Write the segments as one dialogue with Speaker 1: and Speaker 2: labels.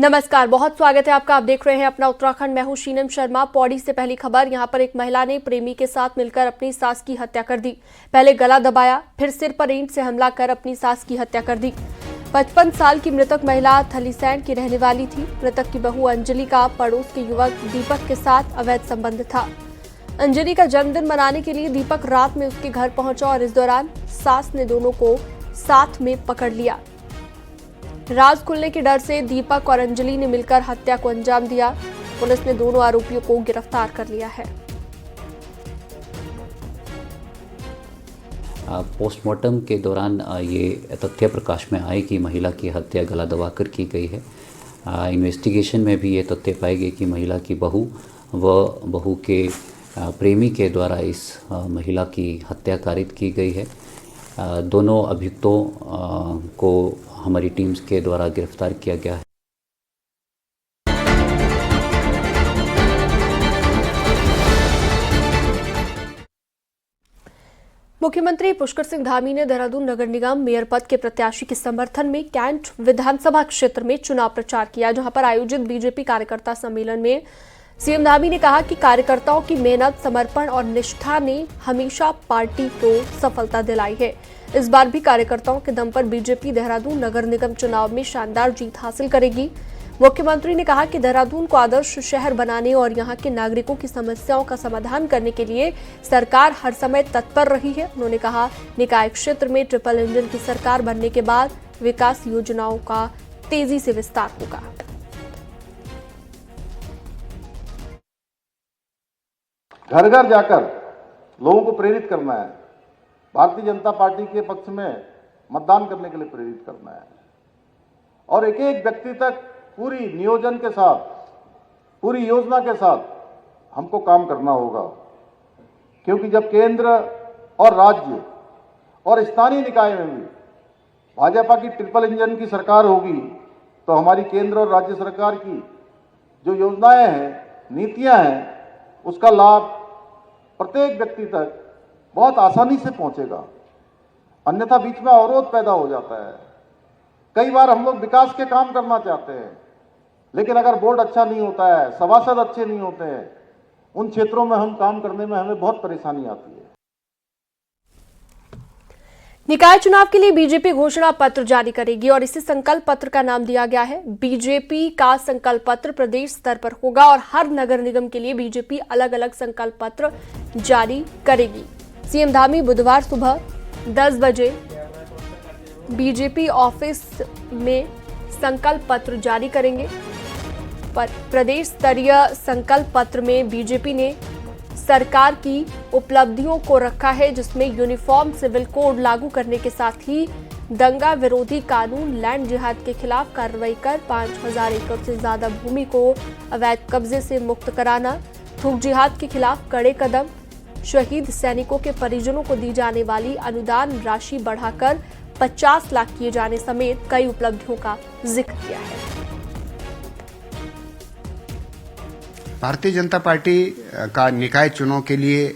Speaker 1: नमस्कार, बहुत स्वागत है आपका। आप देख रहे हैं अपना उत्तराखंड। मैं हूं शीनम शर्मा। पौड़ी से पहली खबर। यहां पर एक महिला ने प्रेमी के साथ मिलकर अपनी सास की हत्या कर दी। पहले गला दबाया, फिर सिर पर ईंट से हमला कर अपनी सास की हत्या कर दी। 55 साल की मृतक महिला थलीसैंण की रहने वाली थी। मृतक की बहू अंजलि का पड़ोस के युवक दीपक के साथ अवैध संबंध था। अंजलि का जन्मदिन मनाने के लिए दीपक रात में उसके घर पहुंचा और इस दौरान सास ने दोनों को साथ में पकड़ लिया। राज खुलने के डर से दीपक और अंजलि ने मिलकर हत्या को अंजाम दिया। पुलिस ने दोनों आरोपियों को गिरफ्तार कर लिया है।
Speaker 2: पोस्टमार्टम के दौरान ये तथ्य प्रकाश में आए कि महिला की हत्या गला दबाकर की गई है। इन्वेस्टिगेशन में भी ये तथ्य पाए गए कि महिला की बहू व बहू के प्रेमी के द्वारा इस महिला की हत्या कारित की गई है। दोनों अभियुक्तों को हमारी टीम्स के द्वारा गिरफ्तार किया गया है।
Speaker 1: मुख्यमंत्री पुष्कर सिंह धामी ने देहरादून नगर निगम मेयर पद के प्रत्याशी के समर्थन में कैंट विधानसभा क्षेत्र में चुनाव प्रचार किया, जहां पर आयोजित बीजेपी कार्यकर्ता सम्मेलन में सीएम धामी ने कहा कि कार्यकर्ताओं की मेहनत, समर्पण और निष्ठा ने हमेशा पार्टी को सफलता दिलाई है। इस बार भी कार्यकर्ताओं के दम पर बीजेपी देहरादून नगर निगम चुनाव में शानदार जीत हासिल करेगी। मुख्यमंत्री ने कहा कि देहरादून को आदर्श शहर बनाने और यहां के नागरिकों की समस्याओं का समाधान करने के लिए सरकार हर समय तत्पर रही है। उन्होंने कहा, निकाय क्षेत्र में ट्रिपल इंजन की सरकार बनने के बाद विकास योजनाओं का तेजी से विस्तार होगा।
Speaker 3: घर घर जाकर लोगों को प्रेरित करना है, भारतीय जनता पार्टी के पक्ष में मतदान करने के लिए प्रेरित करना है और एक एक व्यक्ति तक पूरी नियोजन के साथ, पूरी योजना के साथ हमको काम करना होगा। क्योंकि जब केंद्र और राज्य और स्थानीय निकाय में भी भाजपा की ट्रिपल इंजन की सरकार होगी तो हमारी केंद्र और राज्य सरकार की जो योजनाएं हैं, नीतियां हैं, उसका लाभ प्रत्येक व्यक्ति तक बहुत आसानी से पहुंचेगा। अन्यथा बीच में अवरोध पैदा हो जाता है। कई बार हम लोग विकास के काम करना चाहते हैं, लेकिन अगर बोर्ड अच्छा नहीं होता है, सभासद अच्छे नहीं होते हैं, उन क्षेत्रों में हम काम करने में हमें बहुत परेशानी आती है।
Speaker 1: निकाय चुनाव के लिए बीजेपी घोषणा पत्र जारी करेगी और इसी संकल्प पत्र का नाम दिया गया है। बीजेपी का संकल्प पत्र प्रदेश स्तर पर होगा और हर नगर निगम के लिए बीजेपी अलग अलग संकल्प पत्र जारी करेगी। सीएम धामी बुधवार सुबह 10 बजे बीजेपी ऑफिस में संकल्प पत्र जारी करेंगे। पर प्रदेश स्तरीय संकल्प पत्र में बीजेपी ने सरकार की उपलब्धियों को रखा है, जिसमें यूनिफॉर्म सिविल कोड लागू करने के साथ ही दंगा विरोधी कानून, लैंड जिहाद के खिलाफ कार्रवाई कर 5000 एकड़ से ज्यादा भूमि को अवैध कब्जे से मुक्त कराना, थूक जिहाद के खिलाफ कड़े कदम, शहीद सैनिकों के परिजनों को दी जाने वाली अनुदान राशि बढ़ाकर 50 लाख किए जाने समेत कई उपलब्धियों का जिक्र किया है।
Speaker 4: भारतीय जनता पार्टी का निकाय चुनाव के लिए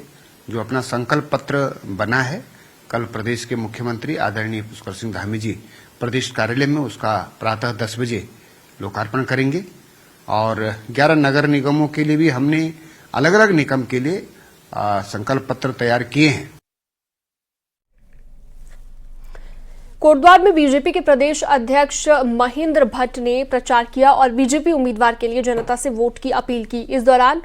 Speaker 4: जो अपना संकल्प पत्र बना है, कल प्रदेश के मुख्यमंत्री आदरणीय पुष्कर सिंह धामी जी प्रदेश कार्यालय में उसका प्रातः 10 बजे लोकार्पण करेंगे और 11 नगर निगमों के लिए भी हमने अलग अलग निगम के लिए संकल्प पत्र तैयार किए हैं।
Speaker 1: कोटद्वार में बीजेपी के प्रदेश अध्यक्ष महेंद्र भट्ट ने प्रचार किया और बीजेपी उम्मीदवार के लिए जनता से वोट की अपील की। इस दौरान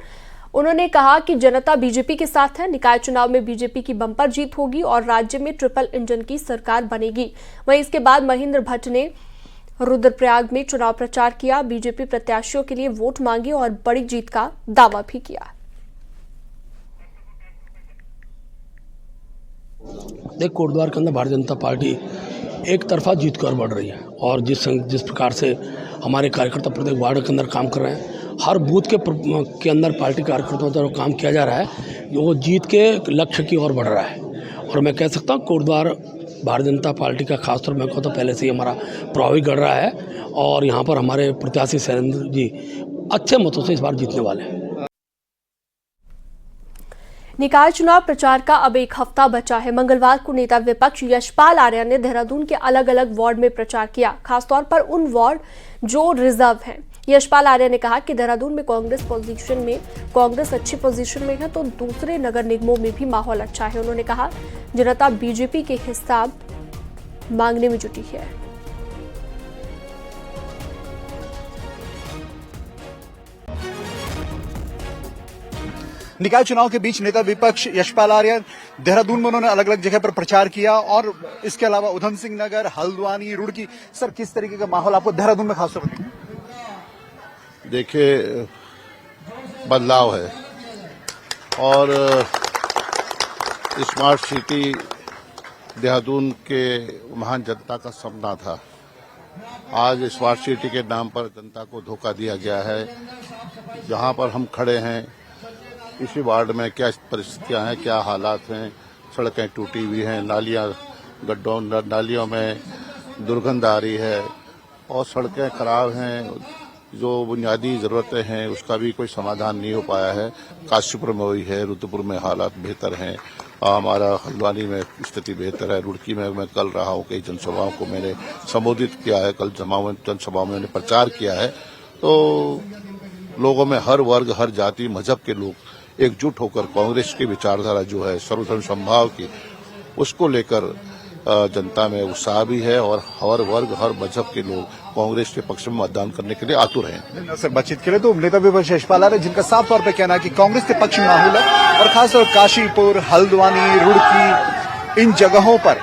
Speaker 1: उन्होंने कहा कि जनता बीजेपी के साथ है, निकाय चुनाव में बीजेपी की बम्पर जीत होगी और राज्य में ट्रिपल इंजन की सरकार बनेगी। वहीं इसके बाद महेंद्र भट्ट ने रुद्रप्रयाग में चुनाव प्रचार किया, बीजेपी प्रत्याशियों के लिए वोट मांगे और बड़ी जीत का दावा भी किया।
Speaker 5: कोटद्वार के अंदर भारतीय जनता पार्टी एक तरफा जीत कर बढ़ रही है और जिस प्रकार से हमारे कार्यकर्ता प्रत्येक वार्ड के अंदर काम कर रहे हैं, हर बूथ के अंदर पार्टी कार्यकर्ताओं द्वारा काम किया जा रहा है, वो जीत के लक्ष्य की ओर बढ़ रहा है। और मैं कह सकता हूँ कोटद्वार भारतीय जनता पार्टी का खासतौर मैं कहता हूँ पहले से ही हमारा प्रभावी कर रहा है और यहाँ पर हमारे प्रत्याशी शैलेंद्र जी अच्छे मतों से इस बार जीतने वाले हैं।
Speaker 1: निकाय चुनाव प्रचार का अब एक हफ्ता बचा है। मंगलवार को नेता विपक्ष यशपाल आर्या ने देहरादून के अलग अलग वार्ड में प्रचार किया, खासतौर पर उन वार्ड जो रिजर्व हैं। यशपाल आर्य ने कहा कि देहरादून में कांग्रेस अच्छी पोजीशन में है तो दूसरे नगर निगमों में भी माहौल अच्छा है। उन्होंने कहा जनता बीजेपी के हिसाब मांगने में जुटी है।
Speaker 6: निकाय चुनाव के बीच नेता विपक्ष यशपाल आर्य देहरादून में उन्होंने अलग अलग जगह पर प्रचार किया और इसके अलावा उधम सिंह नगर, हल्द्वानी, रुड़की। सर, किस तरीके का माहौल आपको देहरादून में खासतौर पर?
Speaker 7: देखिए, बदलाव है और स्मार्ट सिटी देहरादून के महान जनता का सपना था। आज स्मार्ट सिटी के नाम पर जनता को धोखा दिया गया है। जहां पर हम खड़े हैं इसी वार्ड में क्या परिस्थितियां हैं, क्या हालात हैं। सड़कें टूटी हुई हैं, नालियों में दुर्गंध आ रही है और सड़कें खराब हैं। जो बुनियादी ज़रूरतें हैं उसका भी कोई समाधान नहीं हो पाया है। काशीपुर में हुई है, रुद्रपुर में हालात बेहतर हैं, हमारा हल्द्वानी में स्थिति बेहतर है। रुड़की में मैं कल रहा हूँ, कई जनसभाओं को मैंने संबोधित किया है, कल जनसभाओं में मैंने प्रचार किया है। तो लोगों में हर वर्ग, हर जाति, मजहब के लोग एकजुट होकर कांग्रेस की विचारधारा जो है सर्वधर्म समभाव की, उसको लेकर जनता में उत्साह भी है और हर वर्ग, हर मजहब के लोग कांग्रेस के पक्ष में मतदान करने के लिए आतुर हैं।
Speaker 6: सर, बातचीत के लिए तो नेता विपक्ष यशपाल आर्य, जिनका साफ तौर पर कहना है कि कांग्रेस के पक्ष में माहौल है और खासतौर काशीपुर, हल्द्वानी, रुड़की, इन जगहों पर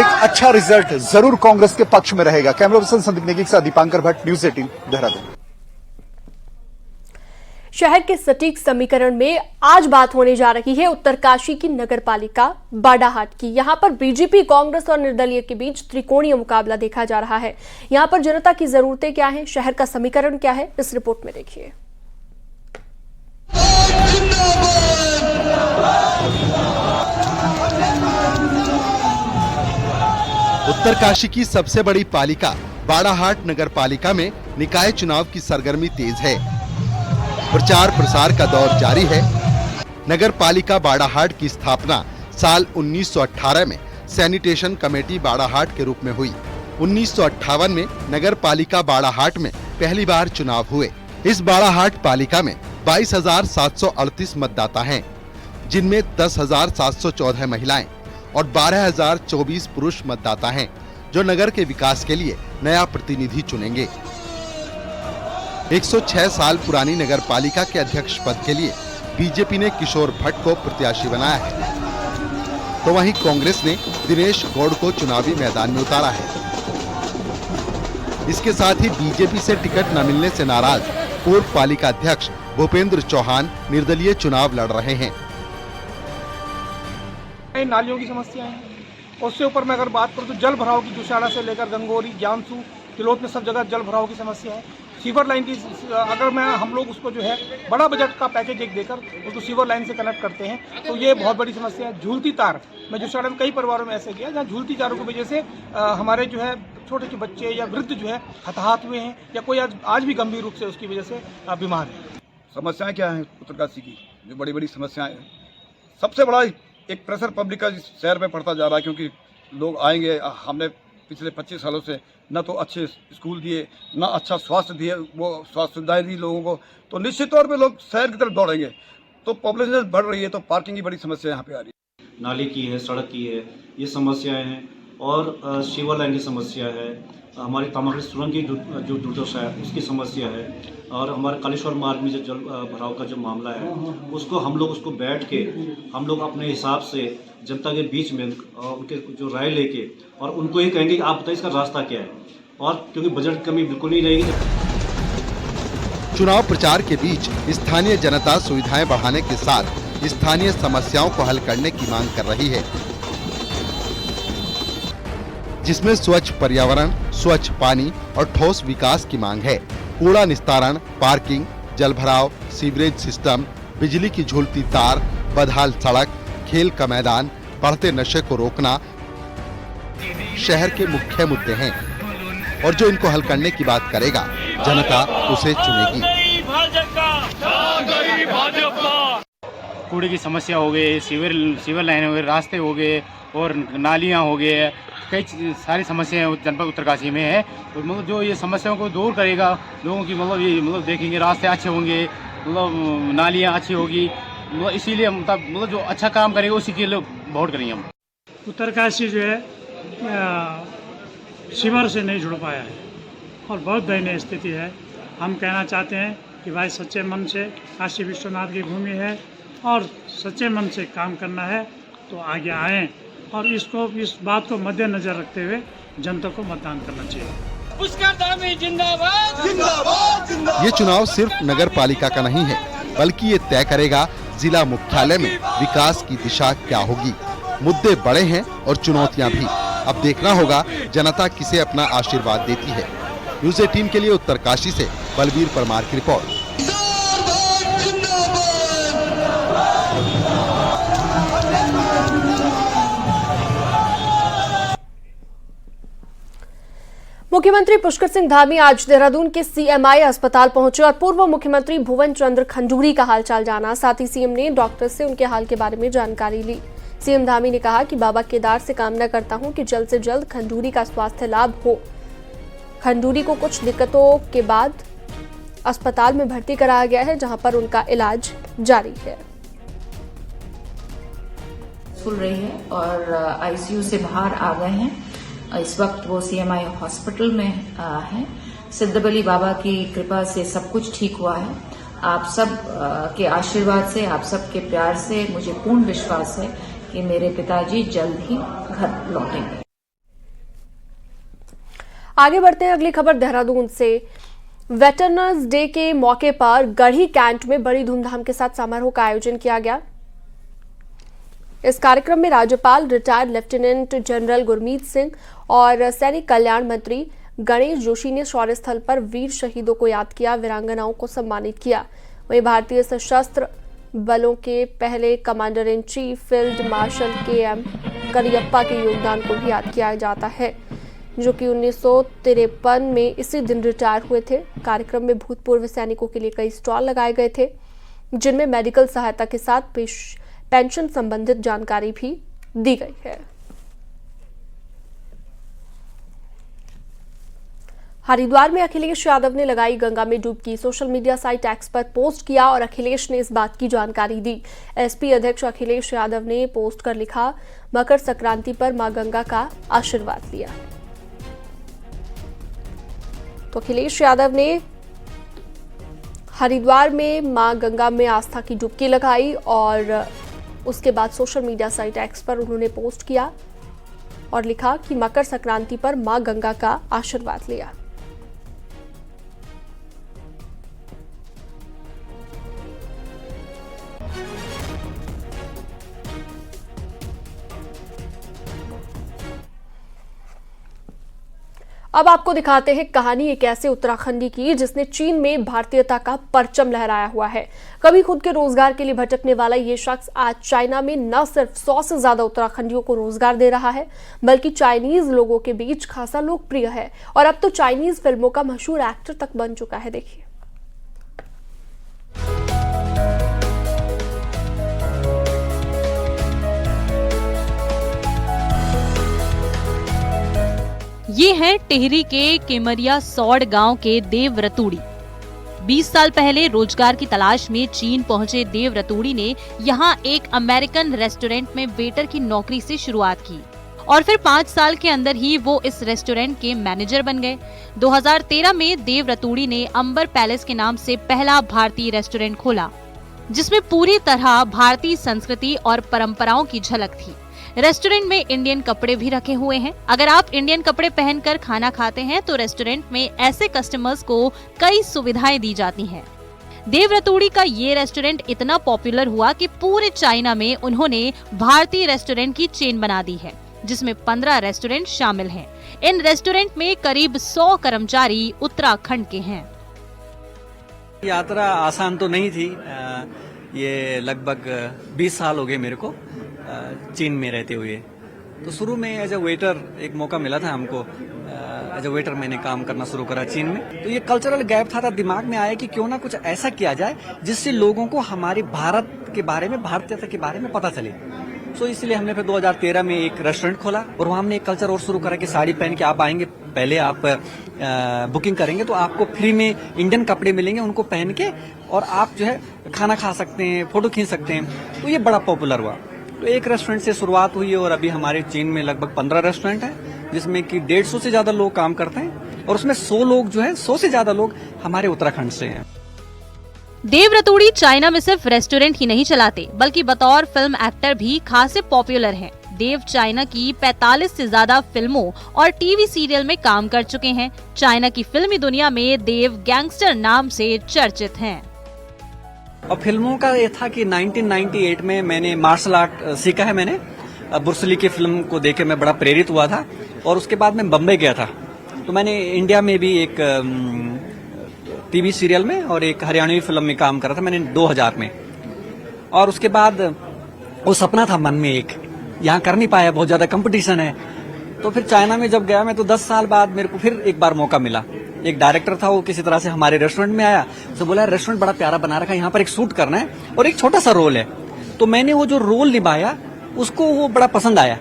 Speaker 6: एक अच्छा रिजल्ट जरूर कांग्रेस के पक्ष में रहेगा। कैमरा पर्सन संदीप नेगी के साथ दीपांकर भट्ट, न्यूज 18 देहरादून।
Speaker 1: शहर के सटीक समीकरण में आज बात होने जा रही है उत्तरकाशी की नगरपालिका बाड़ाहाट की। यहां पर बीजेपी, कांग्रेस और निर्दलीय के बीच त्रिकोणीय मुकाबला देखा जा रहा है। यहां पर जनता की जरूरतें क्या हैं, शहर का समीकरण क्या है, इस रिपोर्ट में देखिए।
Speaker 8: उत्तरकाशी की सबसे बड़ी पालिका बाड़ाहाट नगर पालिका में निकाय चुनाव की सरगर्मी तेज है। प्रचार प्रसार का दौर जारी है। नगर पालिका बाड़ाहाट की स्थापना साल 1918 में सैनिटेशन कमेटी बाड़ाहाट के रूप में हुई। 1958 में नगर पालिका बाड़ाहाट में पहली बार चुनाव हुए। इस बाड़ाहाट पालिका में 22,738 मतदाता हैं, जिनमें 10,714 महिलाएं और 12,024 पुरुष मतदाता हैं, जो नगर के विकास के लिए नया प्रतिनिधि चुनेंगे। 106 साल पुरानी नगर पालिका के अध्यक्ष पद के लिए बीजेपी ने किशोर भट्ट को प्रत्याशी बनाया है, तो वहीं कांग्रेस ने दिनेश गौड़ को चुनावी मैदान में उतारा है। इसके साथ ही बीजेपी से टिकट न मिलने से नाराज पूर्व पालिका अध्यक्ष भूपेंद्र चौहान निर्दलीय चुनाव लड़ रहे हैं।
Speaker 9: नालियों की समस्याएं हैं। उससे ऊपर मैं अगर बात करूं तो जल भराव की, जुशाड़ा से लेकर गंगोरी, ज्ञानसू, तिलोत में सब जगह जल भराव की समस्या है। सीवर लाइन की अगर हम लोग उसको जो है बड़ा बजट का पैकेज एक देकर उसको सीवर लाइन से कनेक्ट करते हैं तो ये बहुत बड़ी समस्या है। झूलती तार, मैं जुशाड़ा में कई परिवारों में ऐसे गया जहाँ झूलती तारों की वजह से हमारे जो है छोटे छोटे बच्चे या वृद्ध जो है हताहत हुए हैं या कोई आज भी गंभीर रूप से उसकी वजह से बीमार है।
Speaker 10: समस्याएं क्या हैं उत्तरकाशी की? जो बड़ी बड़ी समस्याएं हैं, सबसे बड़ा एक प्रेशर पब्लिक का शहर में पड़ता जा रहा है, क्योंकि लोग आएंगे। हमने पिछले 25 सालों से न तो अच्छे स्कूल दिए, न अच्छा स्वास्थ्य दिए, वो स्वास्थ्य सुविधाएं दी लोगों को, तो निश्चित तौर पे लोग शहर की तरफ दौड़ेंगे। तो पॉपुलेशन बढ़ रही है तो पार्किंग की बड़ी समस्या यहाँ पे आ रही है।
Speaker 11: नाली की है, सड़क की है, ये समस्याएं हैं और सीवर लाइन की समस्या है। हमारी तामाकड़ी सुरंग की जो दुर्दशा है उसकी समस्या है और हमारे कालेश्वर मार्ग में जो जल भराव का जो मामला है उसको हम लोग बैठ के हम लोग अपने हिसाब से जनता के बीच में उनके जो राय लेके और उनको ये कहेंगे कि आप बताइए इसका रास्ता क्या है, और क्योंकि बजट कमी बिल्कुल नहीं रहेगी।
Speaker 8: चुनाव प्रचार के बीच स्थानीय जनता सुविधाएं बढ़ाने के साथ स्थानीय समस्याओं को हल करने की मांग कर रही है, जिसमें स्वच्छ पर्यावरण, स्वच्छ पानी और ठोस विकास की मांग है। कूड़ा निस्तारण, पार्किंग, जलभराव, सीवरेज सिस्टम, बिजली की झूलती तार, बदहाल सड़क, खेल का मैदान, बढ़ते नशे को रोकना शहर के मुख्य मुद्दे हैं और जो इनको हल करने की बात करेगा जनता उसे चुनेगी।
Speaker 12: कूड़े की समस्या हो गई, सीवर लाइन हो गई, रास्ते हो गए और नालियां हो गए, कई सारी समस्याएं जनपद उत्तरकाशी में है, और मतलब जो ये समस्याओं को दूर करेगा, लोगों की मतलब ये मतलब देखेंगे रास्ते अच्छे होंगे, मतलब नालियाँ अच्छी होगी, मतलब इसीलिए मतलब जो अच्छा काम करेगा उसी के लिए वोट करेंगे हम।
Speaker 13: उत्तरकाशी जो है सीवर से नहीं जुड़ पाया है और बहुत दयनीय स्थिति है। हम कहना चाहते हैं कि भाई सच्चे मन से, काशी विश्वनाथ की भूमि है और सच्चे मन से काम करना है तो आगे आएँ और इस बात को मद्देनजर रखते हुए जनता को मतदान करना चाहिए।
Speaker 8: ये चुनाव सिर्फ नगर पालिका का नहीं है, बल्कि ये तय करेगा जिला मुख्यालय में विकास की दिशा क्या होगी। मुद्दे बड़े हैं और चुनौतियां भी। अब देखना होगा जनता किसे अपना आशीर्वाद देती है। न्यूज़ 18 के लिए उत्तरकाशी से बलबीर परमार की रिपोर्ट।
Speaker 1: मुख्यमंत्री पुष्कर सिंह धामी आज देहरादून के सीएमआई अस्पताल पहुंचे और पूर्व मुख्यमंत्री भुवन चंद्र खंडूरी का हालचाल जाना। साथ ही सीएम ने डॉक्टर से उनके हाल के बारे में जानकारी ली। सीएम धामी ने कहा कि बाबा केदार से कामना करता हूं कि जल्द से जल्द खंडूरी का स्वास्थ्य लाभ हो। खंडूरी को कुछ दिक्कतों के बाद अस्पताल में भर्ती कराया गया है, जहां पर उनका इलाज जारी है।
Speaker 14: फुल रही है और आईसीयू से बाहर आ गए हैं। इस वक्त वो सीएमआई हॉस्पिटल में हैं। सिद्धबली बाबा की कृपा से सब कुछ ठीक हुआ है। आप सब के आशीर्वाद से, आप सब के प्यार से मुझे पूर्ण विश्वास है कि मेरे पिताजी जल्द ही घर लौटेंगे।
Speaker 1: आगे बढ़ते हैं, अगली खबर देहरादून से। वेटरनर्स डे के मौके पर गढ़ी कैंट में बड़ी धूमधाम के साथ समारोह का आयोजन किया गया। इस कार्यक्रम में राज्यपाल, retired lieutenant general Gurmeet Singh और सैनिक कल्याण मंत्री गणेश जोशी ने शौर्य स्थल पर वीर शहीदों को याद किया, वीरांगनाओं को सम्मानित किया। वहीं भारतीय सशस्त्र बलों के पहले commander in chief field marshal KM Cariappa के योगदान को भी याद किया जाता है, जो कि 1953 में इसी दिन रिटायर हुए थे। कार्यक्रम में भूतपूर्व सैनिकों के लिए कई स्टॉल लगाए गए थे, जिनमें मेडिकल सहायता के साथ पेंशन संबंधित जानकारी भी दी गई है। हरिद्वार में अखिलेश यादव ने लगाई गंगा में डुबकी। सोशल मीडिया साइट एक्स पर पोस्ट किया और अखिलेश ने इस बात की जानकारी दी। एसपी अध्यक्ष अखिलेश यादव ने पोस्ट कर लिखा, मकर संक्रांति पर मां गंगा का आशीर्वाद लिया। तो अखिलेश यादव ने हरिद्वार में मां गंगा में आस्था की डुबकी लगाई और उसके बाद सोशल मीडिया साइट एक्स पर उन्होंने पोस्ट किया और लिखा कि मकर संक्रांति पर मां गंगा का आशीर्वाद लिया। अब आपको दिखाते हैं कहानी एक ऐसे उत्तराखंडी की जिसने चीन में भारतीयता का परचम लहराया हुआ है। कभी खुद के रोजगार के लिए भटकने वाला ये शख्स आज चाइना में न सिर्फ 100 से ज्यादा उत्तराखंडियों को रोजगार दे रहा है, बल्कि चाइनीज लोगों के बीच खासा लोकप्रिय है और अब तो चाइनीज फिल्मों का मशहूर एक्टर तक बन चुका है। देखिए,
Speaker 15: ये है टिहरी के केमरिया सौड़ गांव के देव रतूड़ी। 20 साल पहले रोजगार की तलाश में चीन पहुंचे देव रतूड़ी ने यहाँ एक अमेरिकन रेस्टोरेंट में वेटर की नौकरी से शुरुआत की और फिर 5 साल के अंदर ही वो इस रेस्टोरेंट के मैनेजर बन गए। 2013 में देव रतूड़ी ने अंबर पैलेस के नाम से पहला भारतीय रेस्टोरेंट खोला, जिसमें पूरी तरह भारतीय संस्कृति और परंपराओं की झलक थी। रेस्टोरेंट में इंडियन कपड़े भी रखे हुए हैं। अगर आप इंडियन कपड़े पहनकर खाना खाते हैं तो रेस्टोरेंट में ऐसे कस्टमर्स को कई सुविधाएं दी जाती हैं। देव रतूड़ी का ये रेस्टोरेंट इतना पॉपुलर हुआ कि पूरे चाइना में उन्होंने भारतीय रेस्टोरेंट की चेन बना दी है, जिसमें 15 रेस्टोरेंट शामिल हैं। इन रेस्टोरेंट में करीब 100 कर्मचारी उत्तराखंड के हैं।
Speaker 16: यात्रा आसान तो नहीं थी। ये लगभग 20 साल हो गए मेरे को चीन में रहते हुए। तो शुरू में एज अ वेटर एक मौका मिला था हमको। एज अ वेटर मैंने काम करना शुरू करा चीन में। तो ये कल्चरल गैप था, दिमाग में आया कि क्यों ना कुछ ऐसा किया जाए जिससे लोगों को हमारे भारत के बारे में, भारतीयता के बारे में पता चले। सो इसलिए हमने फिर 2013 में एक रेस्टोरेंट खोला और वहाँ हमने एक कल्चर और शुरू करा कि साड़ी पहन के आप आएंगे, पहले आप बुकिंग करेंगे तो आपको फ्री में इंडियन कपड़े मिलेंगे, उनको पहन के और आप जो है खाना खा सकते हैं, फोटो खींच सकते हैं। तो ये बड़ा पॉपुलर हुआ। तो एक रेस्टोरेंट से शुरुआत हुई और अभी हमारे चेन में लगभग 15 रेस्टोरेंट हैं, जिसमें कि 150 से ज्यादा लोग काम करते हैं और उसमें 100 लोग जो है 100 से ज्यादा लोग हमारे उत्तराखंड से हैं।
Speaker 15: देव रतूड़ी चाइना में सिर्फ रेस्टोरेंट ही नहीं चलाते, बल्कि बतौर फिल्म एक्टर भी खासे पॉपुलर हैं। देव चाइना की 45 से ज्यादा फिल्मों और टीवी सीरियल में काम कर चुके हैं। चाइना की फिल्मी दुनिया में देव गैंगस्टर नाम से चर्चित हैं।
Speaker 16: और फिल्मों का ये था कि 1998 में मैंने मार्शल आर्ट सीखा है। मैंने ब्रूस ली की फिल्म को देख के मैं बड़ा प्रेरित हुआ था और उसके बाद मैं बम्बई गया था। तो मैंने इंडिया में भी एक टीवी सीरियल में और एक हरियाणवी फिल्म में काम करा था मैंने 2000 में। और उसके बाद वो सपना था मन में एक, यहाँ कर नहीं पाया, बहुत ज्यादा कंपटीशन है। तो फिर चाइना में जब गया मैं तो 10 साल बाद मेरे को फिर एक बार मौका मिला। एक डायरेक्टर था, वो किसी तरह से हमारे रेस्टोरेंट में आया, तो बोला रेस्टोरेंट बड़ा प्यारा बना रखा है, यहाँ पर एक शूट करना है और एक छोटा सा रोल है। तो मैंने वो जो रोल निभाया उसको वो बड़ा पसंद आया,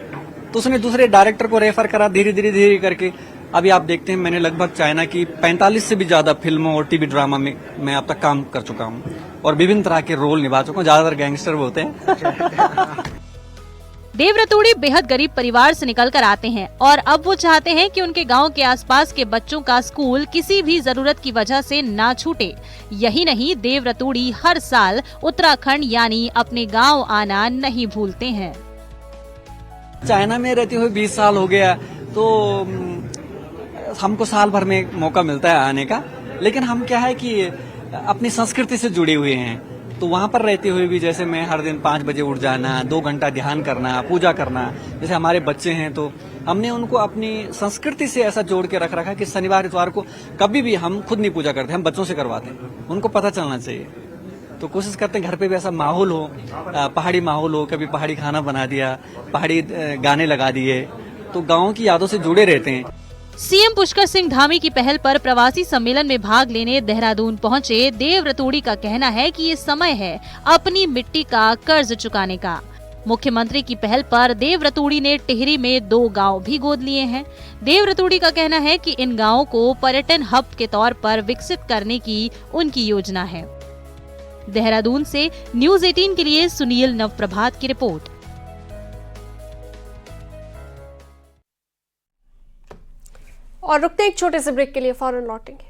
Speaker 16: तो उसने दूसरे डायरेक्टर को रेफर करा धीरे करके। अभी आप देखते हैं मैंने लगभग चाइना की 45 से भी ज्यादा फिल्मों और टीवी ड्रामा में मैं अब तक काम कर चुका हूँ और विभिन्न तरह के रोल निभा चुका हूँ, ज्यादातर गैंगस्टर होते हैं।
Speaker 15: देव रतूड़ी बेहद गरीब परिवार से निकलकर आते हैं और अब वो चाहते हैं कि उनके गांव के आसपास के बच्चों का स्कूल किसी भी जरूरत की वजह से ना छूटे। यही नहीं, देव रतूड़ी हर साल उत्तराखंड यानी अपने गांव आना नहीं भूलते हैं।
Speaker 16: चाइना में रहते हुए 20 साल हो गया, तो हमको साल भर में मौका मिलता है आने का, लेकिन हम क्या है कि अपनी संस्कृति से जुड़े हुए हैं। तो वहाँ पर रहते हुए भी जैसे मैं हर दिन 5 बजे उठ जाना, 2 घंटा ध्यान करना, पूजा करना, जैसे हमारे बच्चे हैं तो हमने उनको अपनी संस्कृति से ऐसा जोड़ के रख रखा कि शनिवार इतवार को कभी भी हम खुद नहीं पूजा करते, हम बच्चों से करवाते हैं। उनको पता चलना चाहिए, तो कोशिश करते हैं घर पे भी ऐसा माहौल हो, पहाड़ी माहौल हो। कभी पहाड़ी खाना बना दिया, पहाड़ी गाने लगा दिए, तो गाँव की यादों से जुड़े रहते हैं।
Speaker 15: सीएम पुष्कर सिंह धामी की पहल पर प्रवासी सम्मेलन में भाग लेने देहरादून पहुंचे देव रतूड़ी का कहना है कि ये समय है अपनी मिट्टी का कर्ज चुकाने का। मुख्यमंत्री की पहल पर देव रतूड़ी ने टिहरी में 2 गांव भी गोद लिए हैं। देव रतूड़ी का कहना है कि इन गांवों को पर्यटन हब के तौर पर विकसित करने की उनकी योजना है। देहरादून से न्यूज़ 18 के लिए सुनील नवप्रभात की रिपोर्ट।
Speaker 1: और रुकते एक छोटे से ब्रेक के लिए, फौरन लौटेंगे।